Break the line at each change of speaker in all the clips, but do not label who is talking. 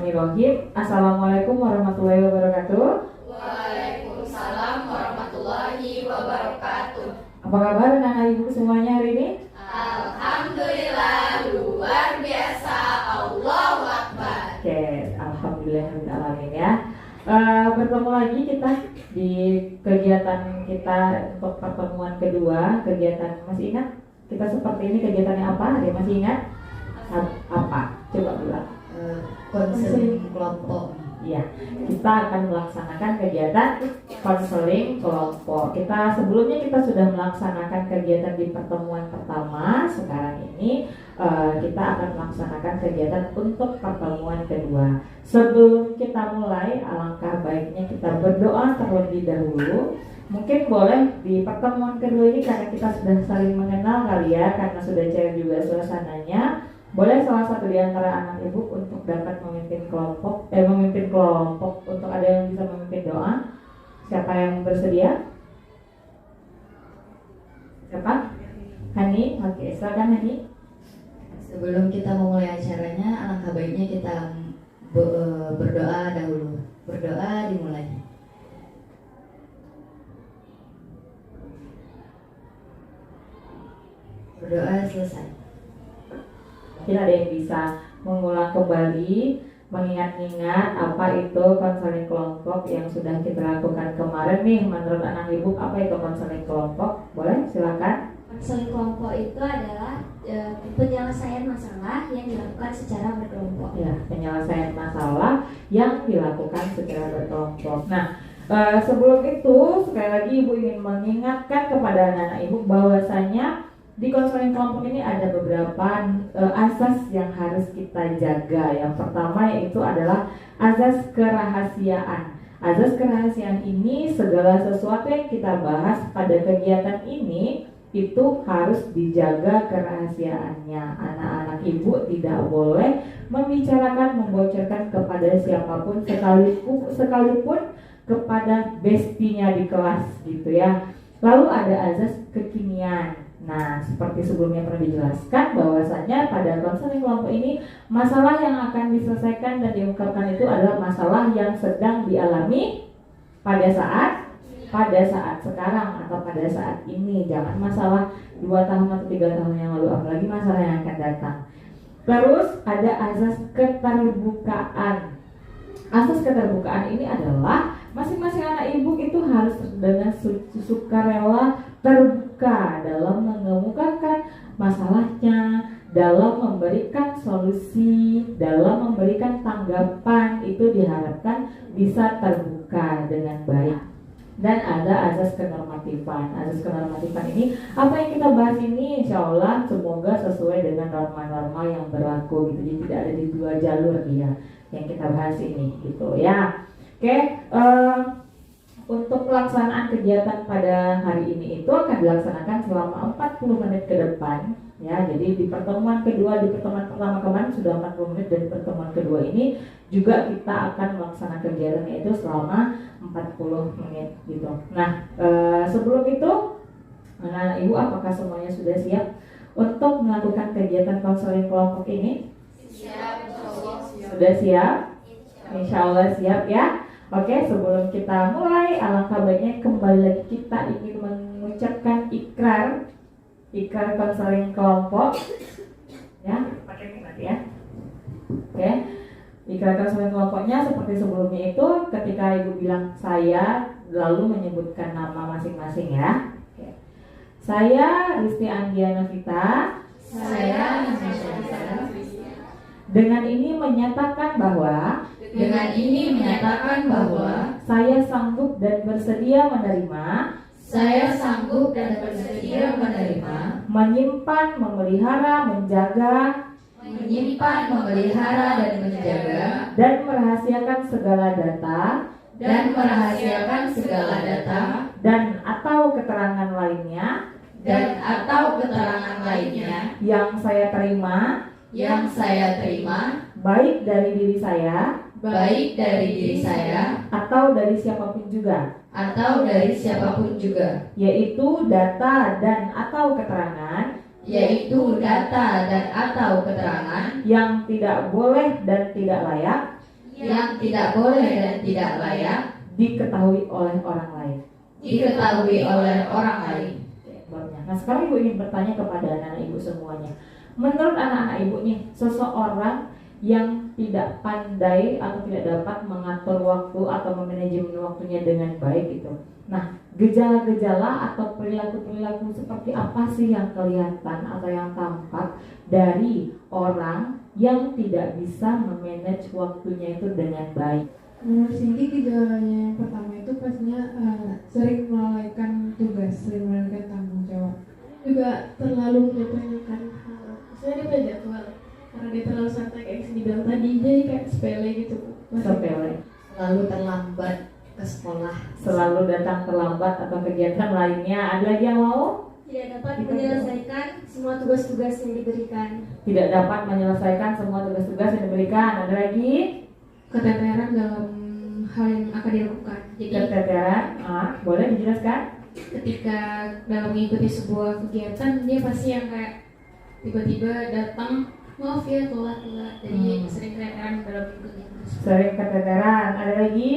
Bismillahirrahmanirrahim. Assalamualaikum warahmatullahi wabarakatuh.
Waalaikumsalam warahmatullahi wabarakatuh.
Apa kabar anak ibu semuanya hari ini?
Alhamdulillah, luar biasa. Allahu Akbar.
Oke, alhamdulillahirrahmanirrahim ya. Bertemu lagi kita di kegiatan kita untuk pertemuan kedua. Kegiatan masih ingat? Kita seperti ini kegiatannya apa? Ada yang masih ingat? Apa? Coba bilang.
Konseling kelompok.
Iya, kita akan melaksanakan kegiatan konseling kelompok. Sebelumnya kita sudah melaksanakan kegiatan di pertemuan pertama. Sekarang ini kita akan melaksanakan kegiatan untuk pertemuan kedua. Sebelum kita mulai, alangkah baiknya kita berdoa terlebih dahulu. Mungkin boleh di pertemuan kedua ini karena kita sudah saling mengenal kali ya, karena sudah cair juga suasananya. Boleh salah satu di antara anak ibu untuk dapat memimpin kelompok untuk ada yang bisa memimpin doa. Siapa yang bersedia? Siapa? Hani? Oke, silakan Hani.
Sebelum kita memulai acaranya, alangkah baiknya kita berdoa dahulu. Berdoa dimulai. Berdoa selesai.
Mungkin ada yang bisa mengulang kembali, mengingat-ingat apa itu konseling kelompok yang sudah kita lakukan kemarin nih. Menurut anak ibu, apa itu konseling kelompok? Boleh, silakan.
Konseling kelompok itu adalah penyelesaian masalah yang dilakukan secara berkelompok.
Ya, penyelesaian masalah yang dilakukan secara berkelompok. Nah, sebelum itu sekali lagi ibu ingin mengingatkan kepada anak-anak ibu bahwasanya di konseling kelompok ini ada beberapa asas yang harus kita jaga. Yang pertama yaitu adalah asas kerahasiaan. Asas kerahasiaan ini segala sesuatu yang kita bahas pada kegiatan ini itu harus dijaga kerahasiaannya. Anak-anak ibu tidak boleh membicarakan, membocorkan kepada siapapun sekalipun kepada bestinya di kelas gitu ya. Lalu ada azas kekinian. Nah, seperti sebelumnya pernah dijelaskan bahwasanya pada konseling kelompok ini masalah yang akan diselesaikan dan diungkapkan itu adalah masalah yang sedang dialami pada saat sekarang atau pada saat ini. Jangan masalah 2 tahun atau 3 tahun yang lalu, apalagi masalah yang akan datang. Terus ada azas keterbukaan. Asas keterbukaan ini adalah masing-masing anak ibu itu harus dengan sukarela terbuka dalam mengemukakan masalahnya, dalam memberikan solusi, dalam memberikan tanggapan. Itu diharapkan bisa terbuka dengan baik. Dan ada azas kenormatifan. Azas kenormatifan ini, apa yang kita bahas ini insya Allah semoga sesuai dengan norma-norma yang berlaku gitu. Jadi tidak ada di 2 jalur dia yang kita bahas ini gitu ya. Oke, untuk pelaksanaan kegiatan pada hari ini itu akan dilaksanakan selama 40 menit ke depan ya. Jadi di pertemuan kedua, di pertemuan pertama kemarin sudah 40 menit, dan di pertemuan kedua ini juga kita akan melaksanakan kegiatan itu selama 40 menit gitu. Nah, sebelum itu anak-anak ibu, apakah semuanya sudah siap untuk melakukan kegiatan konseling kelompok ini?
Siap.
Sudah siap? Insya Allah siap ya. Oke, sebelum kita mulai, alangkah baiknya kembali lagi kita ingin mengucapkan ikrar konseling kelompok ya, pakai ini nanti ya. Oke, ikrar konseling kelompoknya seperti sebelumnya itu, ketika ibu bilang saya, lalu menyebutkan nama masing-masing ya. Oke. Saya Risti Andiana Vita.
Saya
Dengan ini menyatakan bahwa saya sanggup dan bersedia menerima, menyimpan, memelihara, menjaga, dan merahasiakan segala data, dan atau keterangan lainnya yang saya terima baik dari diri saya atau dari siapapun juga, yaitu data dan atau keterangan
yaitu data dan atau keterangan
yang tidak boleh dan tidak layak
yang tidak boleh dan tidak layak
diketahui oleh orang lain.
diketahui oleh orang lain.
Babnya. Nah sekarang ibu ingin bertanya kepada anak-anak ibu semuanya. Menurut anak-anak ibu nih, seseorang yang tidak pandai atau tidak dapat mengatur waktu atau memanajemen waktunya dengan baik itu. Nah, gejala-gejala atau perilaku-perilaku seperti apa sih yang kelihatan atau yang tampak dari orang yang tidak bisa memanage waktunya itu dengan baik?
Menurut Cindy, gejalanya yang pertama itu pastinya sering melalaikan tugas, sering melalaikan tanggung jawab. Juga terlalu menyepelekan hal. Maksudnya dia punya jadwal, karena dia terlalu santai kayak Cindy bilang tadi, jadi kayak sepele gitu.
Sepele.
Selalu terlambat ke sekolah.
Selalu datang terlambat atau kegiatan lainnya. Ada lagi yang mau?
Tidak dapat menyelesaikan semua tugas-tugas yang diberikan.
Tidak dapat menyelesaikan semua tugas-tugas yang diberikan. Ada lagi?
Keteteran dalam hal yang akan dilakukan. Jadi
Keteteran. Boleh dijelaskan?
ketika dalam mengikuti sebuah kegiatan, dia pasti yang kayak tiba-tiba datang, maaf ya telat. Jadi sering keteteran dalam kegiatan.
Sering keteteran. Ada lagi?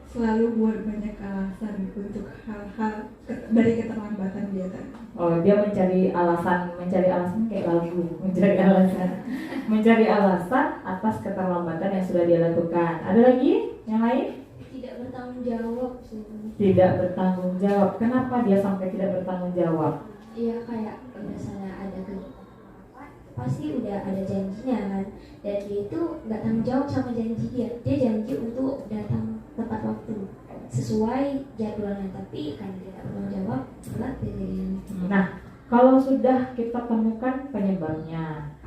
Selalu buat banyak alasan untuk hal-hal dari keterlambatan dia tadi.
Oh, dia mencari alasan kayak lagu, mencari alasan atas keterlambatan yang sudah dia lakukan. Ada lagi yang lain?
Tidak bertanggung jawab sih.
Tidak bertanggung jawab. Kenapa dia sampai tidak bertanggung jawab?
Iya, kayak misalnya ada kegiatan pasti udah ada janjinya kan, dan dia itu nggak tanggung jawab sama janji dia janji untuk datang tepat waktu sesuai jadwalnya, tapi kan dia tidak bertanggung jawab, telat dia jadinya.
Nah, kalau sudah kita temukan penyebabnya,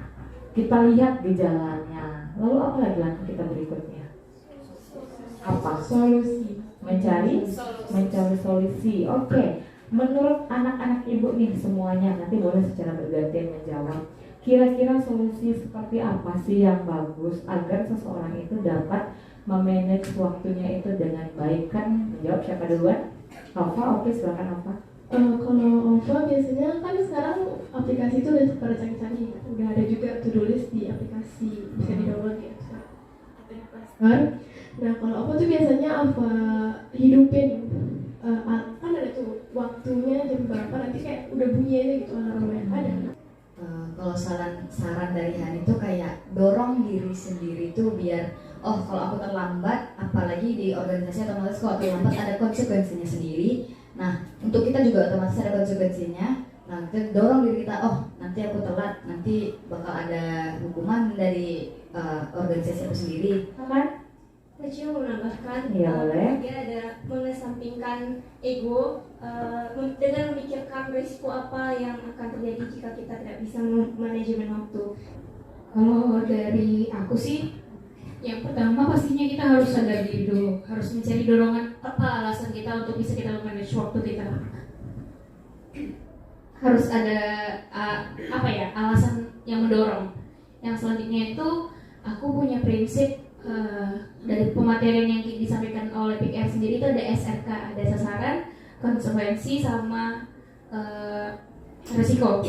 kita lihat gejalanya, lalu apa lagi langkah kita berikutnya? Apa?
Solusi.
Mencari solusi. Oke. Menurut anak-anak ibu nih semuanya, nanti boleh secara bergantian menjawab. Kira-kira solusi seperti apa sih yang bagus agar seseorang itu dapat memanage waktunya itu dengan baik? Kan menjawab siapa duluan? Alfa, oke, silakan Alfa.
Kalau Ova biasanya kan sekarang aplikasi itu udah pada canggih-canggih, udah ada juga to-do list di aplikasi, bisa di-download ya. Nah kalau Ova tuh biasanya Ova hidupin, kan ada tuh waktunya jam berapa, nanti kayak udah bunyi aja gitu alarmnya ada.
Kalau saran dari Han itu kayak dorong diri sendiri tuh biar kalau aku terlambat, apalagi di organisasi otomatis kalau terlambat ada konsekuensinya sendiri. Nah untuk kita juga otomatis ada konsekuensinya. Nah kita dorong diri kita, nanti aku telat, nanti bakal ada hukuman dari organisasi aku sendiri.
Kan?
Saya mau menambahkan,
Iya, boleh.
dia ada mengesampingkan ego dengan memikirkan risiko apa yang akan terjadi jika kita tidak bisa manajemen waktu.
Kalau dari aku sih, yang pertama pastinya kita harus sadar diri dulu, harus mencari dorongan apa alasan kita untuk bisa kita manage waktu kita. Harus ada alasan yang mendorong. Yang selanjutnya itu aku punya prinsip dari pematerian yang disampaikan oleh PIKR sendiri itu ada SRK, ada sasaran, konsekuensi sama resiko.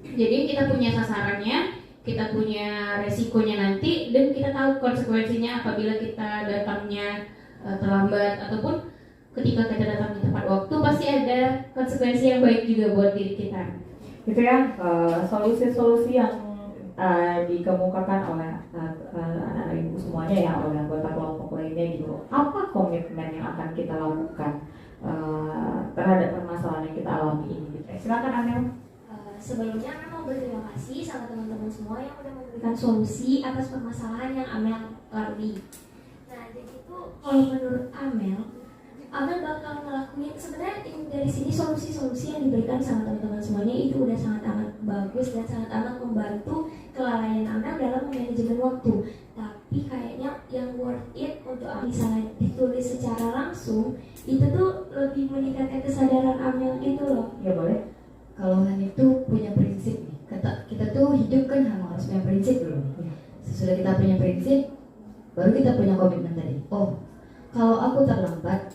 Jadi kita punya sasarannya, kita punya resikonya nanti, dan kita tahu konsekuensinya apabila kita datangnya terlambat ataupun ketika kita datangnya tepat waktu, pasti ada konsekuensi yang baik juga buat diri kita.
Itu ya solusi-solusi yang dikemukakan oleh anak-anak ibu semuanya ya, oleh anggota kelompok lainnya gitu. Apa komitmen yang akan kita lakukan terhadap permasalahan yang kita alami ini gitu. Silakan Amel.
Sebelumnya Amel mau berterima kasih sama teman-teman semua yang udah memberikan solusi atas permasalahan yang Amel lalui. Nah jadi itu kalau menurut Amel bakal ngelakuin, sebenarnya dari sini solusi-solusi yang diberikan sama teman-teman semuanya itu udah sangat amat bagus dan sangat amat membantu kelalaian Amel dalam manajemen waktu. Tapi kayaknya yang worth it untuk misalnya ditulis secara langsung itu tuh lebih meningkatkan kesadaran Amel gitu loh.
Ya boleh.
Kalau Han itu punya prinsip nih, kita tuh hidup kan harus punya prinsip dulu. Sesudah kita punya prinsip, baru kita punya komitmen tadi. Kalau aku terlambat,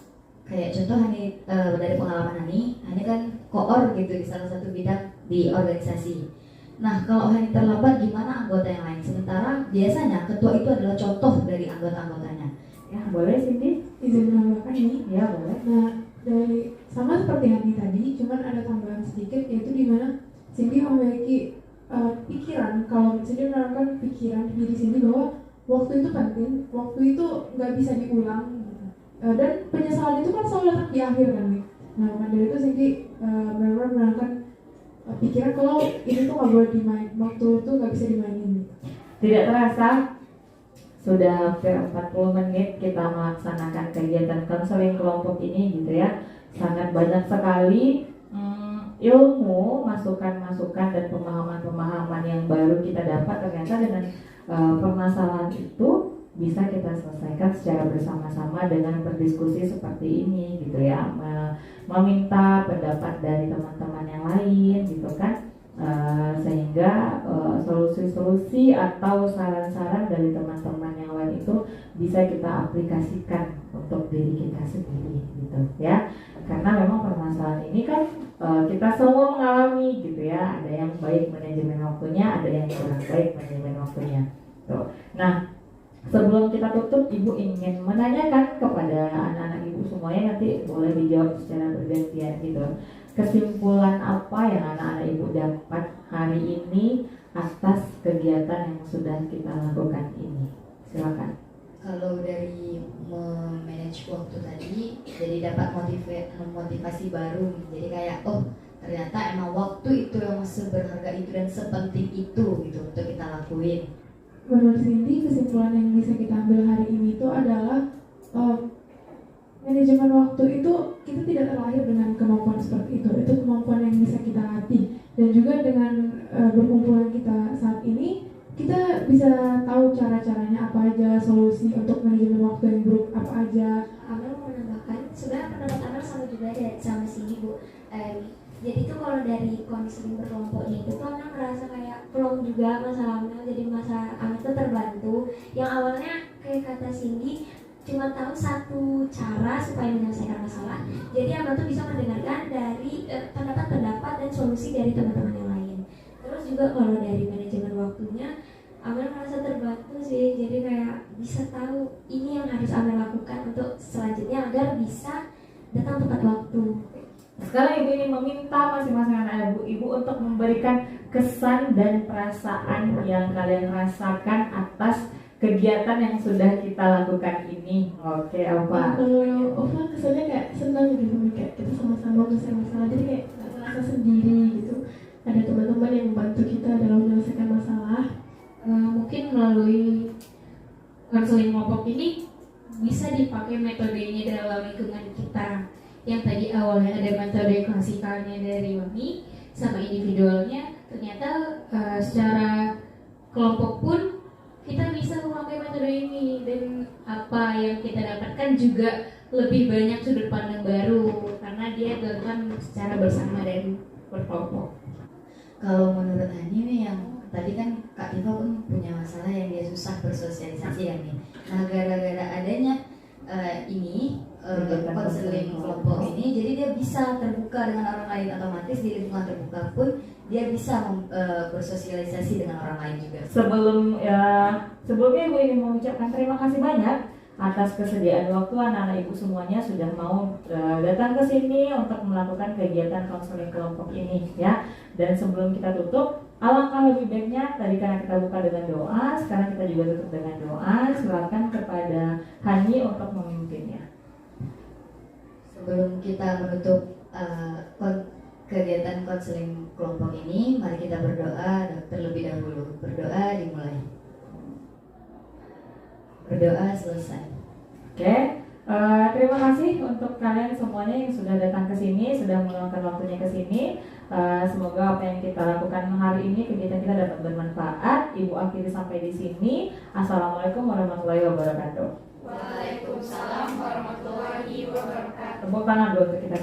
kayak contoh dari pengalaman Hani kan koor gitu di salah satu bidang di organisasi. Nah, kalau Hani terlambat gimana anggota yang lain? Sementara biasanya ketua itu adalah contoh dari anggota-anggotanya.
Ya, boleh Cindy?
Izin menambahkan ini.
Ya, boleh.
Nah, dari sama seperti Hani tadi, cuman ada tambahan sedikit, yaitu di mana Cindy memiliki pikiran, kalau Cindy menerapkan pikiran di diri Cindy bahwa waktu itu penting, waktu itu nggak bisa diulang, dan penyesalan itu kan selalu datang di akhir kan, nih. Nah, maka dari itu Cindy benar-benar menerapkan pikiran kalau ini tuh nggak boleh dimain, waktu itu nggak bisa dimainin.
Tidak terasa sudah hampir 40 menit kita melaksanakan kegiatan konseling kelompok ini gitu ya. Sangat banyak sekali ilmu, masukan-masukan dan pemahaman-pemahaman yang baru kita dapat. Ternyata dengan permasalahan itu bisa kita selesaikan secara bersama-sama dengan berdiskusi seperti ini gitu ya, meminta pendapat dari teman-teman yang lain gitu kan, sehingga solusi-solusi atau saran-saran dari teman-teman yang lain itu bisa kita aplikasikan untuk diri kita sendiri gitu ya. Karena memang permasalahan ini kan kita semua mengalami gitu ya, ada yang baik manajemen waktunya, ada yang kurang baik manajemen waktunya. Tuh. Nah, sebelum kita tutup, Ibu ingin menanyakan kepada anak-anak Ibu semuanya, nanti boleh dijawab secara bergantian gitu. Kesimpulan apa yang anak-anak Ibu dapat hari ini atas kegiatan yang sudah kita lakukan ini? Silakan.
Kalau dari memanage waktu tadi, jadi dapat memotivasi baru. Jadi kayak, oh ternyata emang waktu itu yang seberharga itu dan sepenting itu gitu untuk kita lakuin.
Menurut Cindy, kesimpulan yang bisa kita ambil hari ini itu adalah manajemen waktu itu kita tidak terlahir dengan kemampuan seperti itu kemampuan yang bisa kita latih, dan juga dengan berkumpulan kita saat ini kita bisa tahu cara-caranya apa aja, solusi untuk manajemen waktu yang buruk apa aja.
Amel mau menambahkan, sebenarnya pendapat Amel sama juga sama si Ibu. Jadi itu kalau dari konseling berkelompoknya itu tuh Amel merasa kayak plong juga masalah Amel, jadi masalah Amel itu terbantu. Yang awalnya kayak kata Cindy cuma tahu satu cara supaya menyelesaikan masalah, jadi Amel tuh bisa mendengarkan dari pendapat-pendapat dan solusi dari teman-teman yang lain. Terus juga kalau dari manajemen waktunya, Amel merasa terbantu sih, jadi kayak bisa tahu ini yang harus Amel lakukan untuk selanjutnya agar bisa datang tepat waktu.
Sekarang Ibu ingin meminta masing-masing anak Ibu untuk memberikan kesan dan perasaan yang kalian rasakan atas kegiatan yang sudah kita lakukan ini. Oke, apa?
Kalau Ova kesannya kayak senang gitu, kayak kita sama-sama menyelesaikan masalah, jadi kayak gak merasa sendiri gitu. Ada teman-teman yang membantu kita dalam menyelesaikan masalah.
Mungkin melalui konseling kelompok ini bisa dipakai metodenya dalam lingkungan kita. Yang tadi awalnya ada metode klasikalnya dari Wami sama individualnya, ternyata secara kelompok pun kita bisa memakai metode ini, dan apa yang kita dapatkan juga lebih banyak sudut pandang baru karena dia dilakukan secara bersama dan berkelompok.
Kalau menurut Hani nih, yang tadi kan Kak Iva pun punya masalah yang dia susah bersosialisasi ya nih. Nah, gara-gara adanya ini konseling kelompok ini, jadi dia bisa terbuka dengan orang lain, otomatis di lingkungan terbuka pun dia bisa bersosialisasi dengan orang lain juga.
Sebelumnya Ibu ingin mengucapkan terima kasih banyak atas kesediaan waktu anak-anak Ibu semuanya sudah mau datang ke sini untuk melakukan kegiatan konseling kelompok ini ya. Dan sebelum kita tutup, alangkah lebih baiknya tadi karena kita buka dengan doa, sekarang kita juga tutup dengan doa. Silakan kepada Hani untuk memimpinnya.
Sebelum kita menutup kegiatan konseling kelompok ini, mari kita berdoa terlebih dahulu. Berdoa dimulai. Berdoa selesai.
Oke, terima kasih untuk kalian semuanya yang sudah datang ke sini, sudah meluangkan waktunya ke sini. Semoga apa yang kita lakukan hari ini, kegiatan kita dapat bermanfaat. Ibu akhiri sampai di sini. Assalamualaikum warahmatullahi wabarakatuh.
Waalaikumsalam warahmatullahi wabarakatuh.
Tepuk tangan dulu untuk kita.